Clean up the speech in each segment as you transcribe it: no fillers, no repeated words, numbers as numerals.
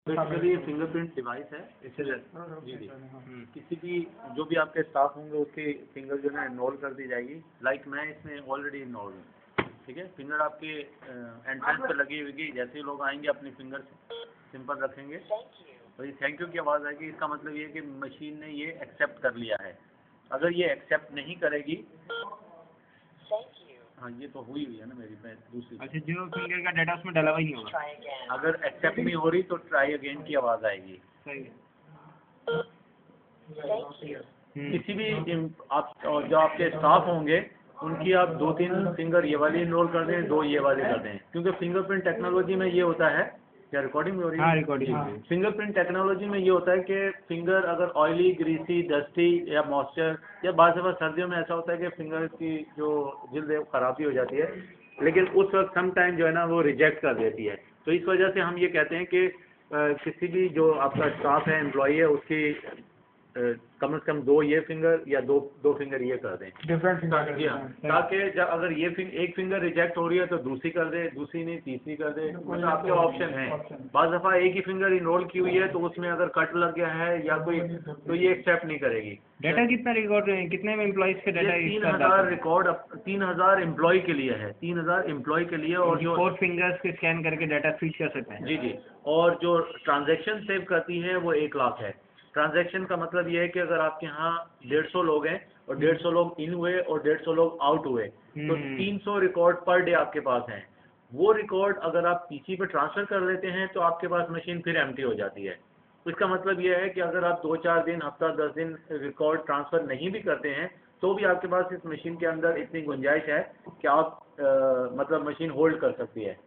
Basically ये fingerprint device है। इससे जी जी किसी भी जो भी आपके स्टाफ होंगे उसकी फिंगर जो है इन्वॉल्व कर दी जाएगी। लाइक मैं इसमें ऑलरेडी इन्वॉल्व हूँ, ठीक है। फिंगर आपके एंट्रेंस पे लगी हुई, जैसे ही लोग आएंगे अपनी फिंगर सिंपल रखेंगे तो ये थैंक यू की आवाज़ आएगी। इसका मतलब ये है कि मशीन ने ये एक्सेप्ट कर लिया है। अगर ये एक्सेप्ट नहीं करेगी, हाँ ये तो हुई है ना मेरी दूसरी। अच्छा, जो फिंगर का डाटा उसमें डला हुआ ही नहीं होगा। अगर एक्सेप्ट नहीं हो रही तो ट्राई अगेन की आवाज़ आएगी। सही है। किसी भी आप जो आपके स्टाफ होंगे उनकी आप 2-3 फिंगर ये वाली इनरोल कर दें, 2 ये वाले कर दें, क्योंकि फिंगरप्रिंट टेक्नोलॉजी में ये होता है। क्या रिकॉर्डिंग हो रही है? हाँ, रिकॉर्डिंग। फिंगरप्रिंट टेक्नोलॉजी में ये होता है कि फिंगर अगर ऑयली, ग्रीसी, डस्टी या मॉइस्चर या बाद सर्दियों में ऐसा होता है कि फिंगर की जो जिल्द है वो खराबी हो जाती है, लेकिन उस वक्त सम टाइम जो है ना वो रिजेक्ट कर देती है। तो इस वजह से हम ये कहते हैं कि किसी भी जो आपका स्टाफ है, एम्प्लॉई है, उसकी कम से कम 2 ये फिंगर या दो फिंगर ये कर दें, डिफरेंट फिंगर, ताकि जब अगर ये एक फिंगर रिजेक्ट हो रही है तो दूसरी कर दे, दूसरी नहीं तीसरी कर दे। मतलब आपके ऑप्शन है। बाज़ दफ़ा एक ही फिंगर इनरोल की हुई है तो उसमें अगर कट लग गया है या कोई तो ये एक्सेप्ट नहीं करेगी। डाटा कितना रिकॉर्ड, कितने एम्प्लॉइज के डाटा? 3000 रिकॉर्ड 3000 एम्प्लॉय के लिए है, 3000 एम्प्लॉय के लिए। और जो 4 फिंगर्स के स्कैन करके डाटा फीड कर सकते हैं। जी जी। और जो ट्रांजैक्शन सेव करती है वो 1 लाख है। ट्रांजैक्शन का मतलब ये है कि अगर आपके यहाँ 150 लोग हैं और 150 लोग इन हुए और 150 लोग आउट हुए तो 300 रिकॉर्ड पर डे आपके पास हैं। वो रिकॉर्ड अगर आप पीसी पे ट्रांसफ़र कर लेते हैं तो आपके पास मशीन फिर एम्प्टी हो जाती है। इसका मतलब ये है कि अगर आप 2-4 दिन, हफ्ता 10 दिन रिकॉर्ड ट्रांसफ़र नहीं भी करते हैं तो भी आपके पास इस मशीन के अंदर इतनी गुंजाइश है कि आप मतलब मशीन होल्ड कर सकती है।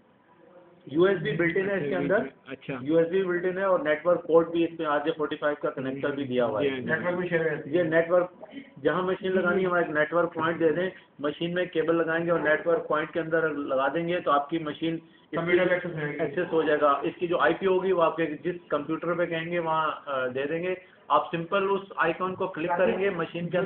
USB बिल्ट इन है इसके अंदर। अच्छा, USB बिल्ट इन है और नेटवर्क पोर्ट भी इसमें RJ45 का कनेक्टर भी दिया हुआ है। नेटवर्क भी शेयर है। ये नेटवर्क जहाँ मशीन लगानी है वहाँ एक नेटवर्क पॉइंट दे दें, मशीन में केबल लगाएंगे और नेटवर्क पॉइंट के अंदर लगा देंगे तो आपकी मशीन एक्सेस हो जाएगा। इसकी जो IP होगी वो आपके जिस कंप्यूटर पे कहेंगे वहाँ दे देंगे। आप सिंपल उस आइकॉन को क्लिक करेंगे, मशीन के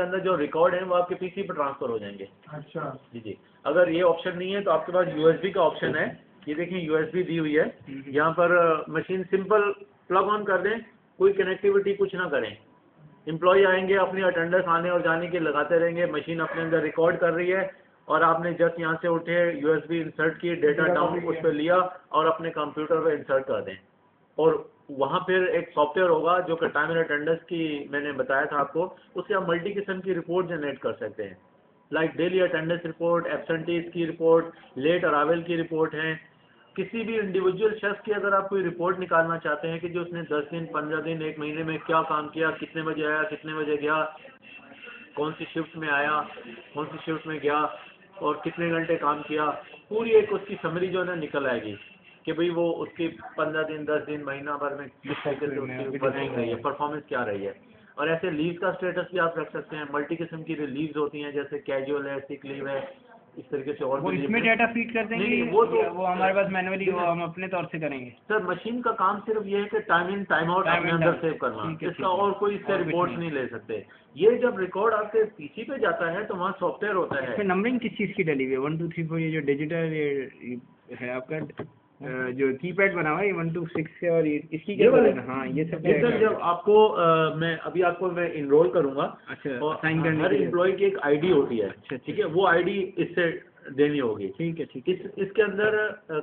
अंदर जो रिकॉर्ड है वो आपके PC पे ट्रांसफ़र हो जाएंगे। अच्छा जी जी। अगर ये ऑप्शन नहीं है तो आपके पास USB का ऑप्शन है। ये देखिए USB दी हुई है। यहाँ पर मशीन सिंपल प्लग ऑन कर दें, कोई कनेक्टिविटी कुछ ना करें। एम्प्लॉय आएंगे, अपनी अटेंडेंस आने और जाने के लगाते रहेंगे, मशीन अपने अंदर रिकॉर्ड कर रही है और आपने जस्ट यहाँ से उठे, USB इंसर्ट की, डेटा डाउन उस पर लिया और अपने कंप्यूटर पर इंसर्ट कर दें। और वहाँ फिर एक सॉफ्टवेयर होगा जो कि टाइम एंड अटेंडेंस की मैंने बताया था आपको, उससे आप मल्टी किस्म की रिपोर्ट जनरेट कर सकते हैं। Like daily attendance report, absentees की रिपोर्ट, लेट अराइवल की रिपोर्ट है। किसी भी इंडिविजुअल शख्स की अगर आप कोई रिपोर्ट निकालना चाहते हैं कि जो उसने 10 दिन, 15 दिन, 1 महीने में क्या काम किया, कितने बजे आया, कितने बजे गया, कौन सी शिफ्ट में आया, कौन सी शिफ्ट में गया और कितने घंटे काम किया, पूरी एक उसकी समरी जो है ना निकल आएगी कि भाई वो उसकी 15 दिन, 10 दिन, महीना भर में किस तरीके से उसकी वर्किंग रही है, परफॉर्मेंस क्या रही है। और ऐसे लीव का स्टेटस भी आप रख सकते हैं। मल्टी किस्म की लीव्स होती हैं, जैसे कैजुअल है, सिक लीव है, इस तरीके से। और वो इसमें डाटा फीड कर देंगे? नहीं, वो हमारे पास मैनुअली, वो हम अपने तौर से करेंगे। सर मशीन का काम सिर्फ ये है कि टाइम इन टाइम आउट अपने अंदर सेव करना, इसका और कोई इससे रिपोर्ट नहीं ले सकते। ये जब रिकॉर्ड आपके PC पे जाता है तो वहाँ सॉफ्टवेयर होता है। नंबरिंग किस चीज़ की डली हुई है? 1 2 3 4 ये जो डिजिटल ये है आपका जो कीपैड बना हुआ है 1 2 6 से, और इसकी क्या वाले? हाँ, ये सब सर जब आपको मैं अभी आपको मैं इनरोल करूंगा। अच्छा, और हर एम्प्लॉय की एक ID होती है। अच्छा, ठीक है, वो ID इससे देनी होगी। ठीक है। इसके अंदर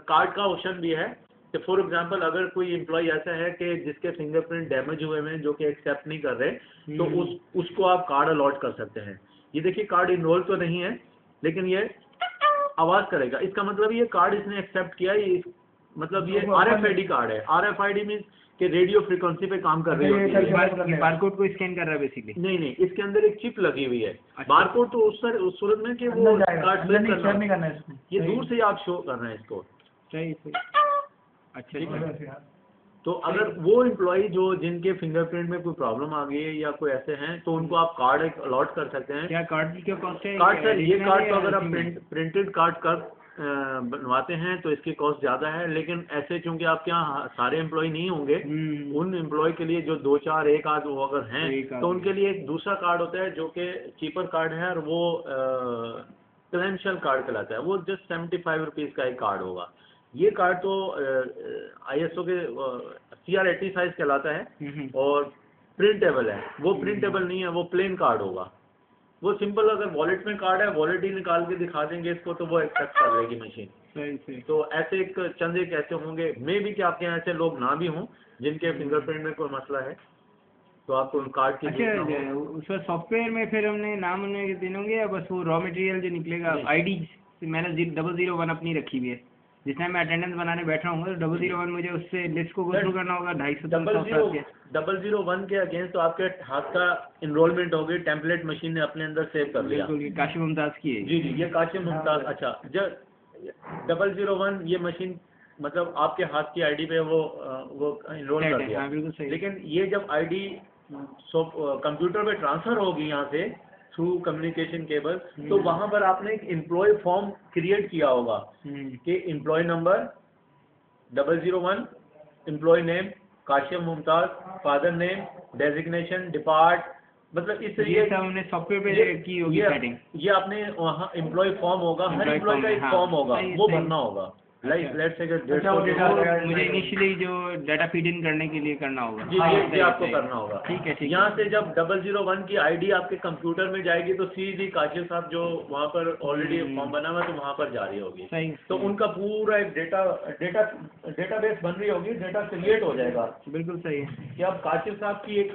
कार्ड का ऑप्शन भी है कि फॉर एग्जांपल अगर कोई एम्प्लॉय ऐसा है कि जिसके फिंगरप्रिंट डैमेज हुए हैं जो कि एक्सेप्ट नहीं कर रहे, तो उसको आप कार्ड अलॉट कर सकते हैं। ये देखिए कार्ड इनरोल तो नहीं है लेकिन ये आवाज़ करेगा, इसका मतलब ये कार्ड इसने एक्सेप्ट किया। ये मतलब ये RFID कार्ड है। RFID मीन्स कि रेडियो फ्रीक्वेंसी पे काम कर रही होती है। बारकोड को स्कैन कर रहा है बेसिकली? नहीं, इसके अंदर एक चिप लगी हुई है। बारकोड तो उस सूरत में कि वो कार्ड स्कैन करना है, ये दूर से आप शो कर रहे हैं इसको। सही। अच्छा, तो अगर वो एम्प्लॉय जो जिनके फिंगरप्रिंट में कोई प्रॉब्लम आ गई है या कोई ऐसे हैं तो उनको आप कार्ड एक अलॉट कर सकते हैं। क्या कार्ड की क्या कॉस्ट है? कार्ड सर, ये कार्ड तो अगर आप प्रिंटेड कार्ड बनवाते हैं तो इसकी कॉस्ट ज़्यादा है, लेकिन ऐसे चूंकि आपके यहाँ सारे एम्प्लॉय नहीं होंगे, उन एम्प्लॉय के लिए जो 2-4 एक आध वो अगर हैं तो उनके लिए एक दूसरा कार्ड होता है जो कि चीपर कार्ड है और वो क्रेडेंशियल कार्ड कहलाता है। वो जस्ट 75 रुपीज़ का एक कार्ड होगा। ये कार्ड तो ISO के CR80 साइज कहलाता है और प्रिंटेबल है। वो प्रिंटेबल नहीं है, वो प्लेन कार्ड होगा। वो सिंपल अगर वॉलेट में कार्ड है, वॉलेट ही निकाल के दिखा देंगे इसको तो वो एक्सेप्ट कर लेगी मशीन। सही। तो ऐसे चंद एक ऐसे होंगे, मे भी कि आपके यहाँ ऐसे लोग ना भी हों जिनके फिंगरप्रिंट में कोई मसला है, तो आपको उन कार्ड की अच्छा, उसका सॉफ्टवेयर में फिर हमने नाम उन्हें देने होंगे या बस वो रॉ मटेरियल जो निकलेगा? ID मैंने 001 अपनी रखी हुई है, जिस टाइम मैं अटेंडेंस बनाने बैठा हूँ तो 001 मुझे उससे लिस्ट को गो थ्रू करना होगा। 001 के अगेंस्ट तो आपके हाथ का इनरोलमेंट होगी, टेम्पलेट मशीन ने अपने अंदर सेव कर लिया। बिल्कुल, ये काशिम मुमताज की है। जी, ये काशिम मुमताज। अच्छा, जब 001 ये मशीन मतलब आपके हाथ की ID पे वो इनरोल कर दिया। हाँ, बिल्कुल सही। लेकिन ये जब ID कंप्यूटर पे ट्रांसफर होगी यहाँ से थ्रू कम्युनिकेशन केबल, तो वहां पर आपने एक एम्प्लॉय फॉर्म क्रिएट किया होगा कि employee number 001, employee name Kashim Mumtaz, father name, designation, depart, मतलब इस ये सब हमने सॉफ्टवेयर पे की होगी सेटिंग। ये आपने वहाँ एम्प्लॉय फॉर्म होगा, हर एम्प्लॉय का एक फॉर्म होगा, वो भरना होगा। लाइक लेट्स से मुझे इनिशियली जो डाटा फीड इन करने के लिए करना होगा। जी, ये आपको करना होगा। ठीक है। यहाँ से जब 001 की ID आपके कंप्यूटर में जाएगी तो सीधी काशिफ साहब जो वहाँ पर ऑलरेडी फॉर्म बना हुआ है तो वहाँ पर जारी होगी। तो उनका पूरा एक डेटाबेस बन रही होगी, डेटा क्रिएट हो जाएगा। बिल्कुल सही है कि अब काशिफ साहब की एक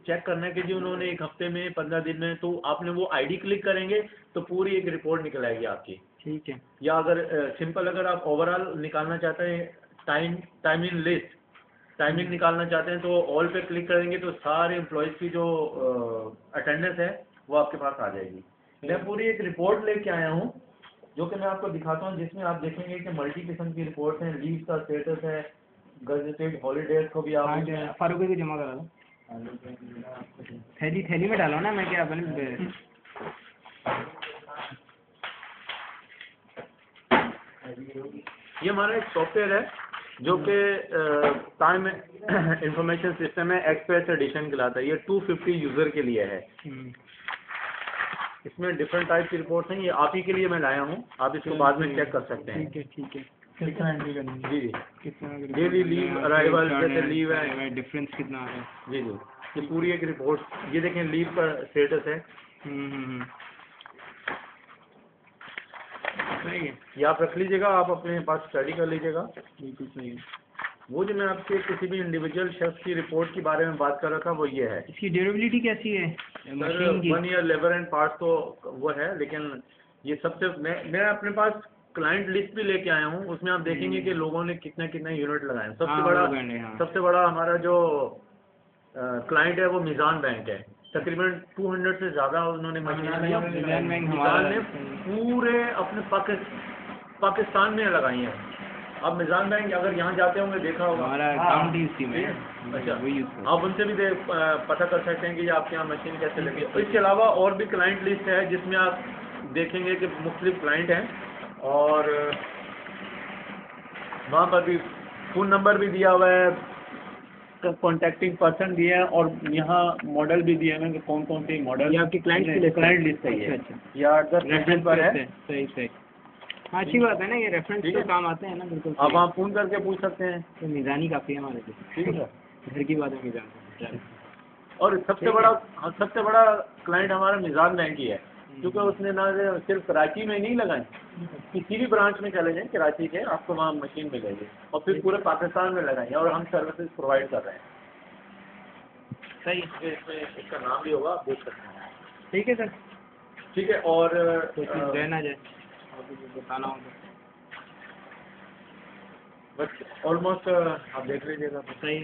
चेक करने के लिए उन्होंने 1 हफ्ते में 15 दिन में, तो आपने वो ID क्लिक करेंगे तो पूरी एक रिपोर्ट निकल आएगी आपकी। ठीक है। या अगर सिंपल अगर आप ओवरऑल निकालना चाहते हैं टाइमिंग निकालना चाहते हैं तो ऑल पे क्लिक करेंगे तो सारे एम्प्लॉयज़ की जो अटेंडेंस है वो आपके पास आ जाएगी। मैं पूरी एक रिपोर्ट लेके आया हूँ जो कि मैं आपको दिखाता हूँ, जिसमें आप देखेंगे कि मल्टी किस्म की रिपोर्ट हैं, लीव का स्टेटस है, गजेटेड हॉलीडेज को भी आप फारूक को जमा करा लो। थैली में डालो ना, मैं क्या अपने ये हमारा एक सॉफ्टवेयर है जो कि टाइम इंफॉर्मेशन सिस्टम है, एक्सप्रेस एडिशन कहलाता है। ये 250 यूज़र के लिए है। इसमें डिफरेंट टाइप की रिपोर्ट्स हैं। ये आप ही के लिए मैं लाया हूँ, आप इसको बाद में चेक कर सकते हैं। ठीक है। कितना एंट्री करनी है? जी, डेली लीव, अराइवल, जैसे लीव है, डिफरेंस कितना आ रहा है। जी, ये पूरी एक रिपोर्ट। ये देखें लीव का स्टेटस है। सही है, ये आप रख लीजिएगा, आप अपने पास स्टडी कर लीजिएगा। बिल्कुल सही है। वो जो मैं आपके किसी भी इंडिविजुअल शख्स की रिपोर्ट के बारे में बात कर रहा था वो ये है। इसकी ड्यूरेबिलिटी कैसी है? Sir 1 year labour and part तो वो है, लेकिन ये सबसे मैं अपने पास क्लाइंट लिस्ट भी लेके आया हूँ, उसमें आप देखेंगे कि लोगों ने कितने यूनिट लगाए। सबसे बड़ा हमारा जो क्लाइंट है वो मिजान बैंक है। तकरीबन 200 से ज़्यादा उन्होंने मशीनें मिजान ने पूरे अपने पाकिस्तान में लगाई हैं। अब मिजान बैंक अगर यहाँ जाते होंगे देखा होगा, हमारा अकाउंट ही उसी में। अच्छा, आप उनसे भी पता कर सकते हैं कि आपके यहाँ मशीन कैसे लगी है। इसके अलावा और भी क्लाइंट लिस्ट है जिसमें आप देखेंगे कि मुख्तलिफ क्लाइंट हैं और वहाँ पर भी फ़ोन नंबर भी दिया हुआ है, कॉन्टैक्टिंग पर्सन दिया है और यहाँ मॉडल भी दिया है कि कौन कौन सी मॉडल। ये आपकी क्लाइंट लिस्ट है। अच्छा, या रेफरेंस पर है। सही। हाँ, अच्छी बात है ना, ये रेफरेंस तो काम आते हैं ना। बिल्कुल, अब आप फोन करके पूछ सकते हैं। तो मिजानी काफ़ी है हमारे लिए। ठीक है, घर की बात है मिजान। और सबसे बड़ा क्लाइंट हमारा मिजान बैंक ही है, क्योंकि उसने ना सिर्फ कराची में नहीं लगाई, किसी भी ब्रांच में चले जाएं कराची के, आपको वहाँ मशीन मिलेगी और फिर पूरे पाकिस्तान में लगाई और हम सर्विसेज प्रोवाइड कर रहे हैं। सही, इसमें इसका नाम भी होगा, आप देख सकते हैं। ठीक है सर। ठीक है, और रहना जाए बताना होगा बस ऑलमोस्ट आप देख लीजिएगा। सही।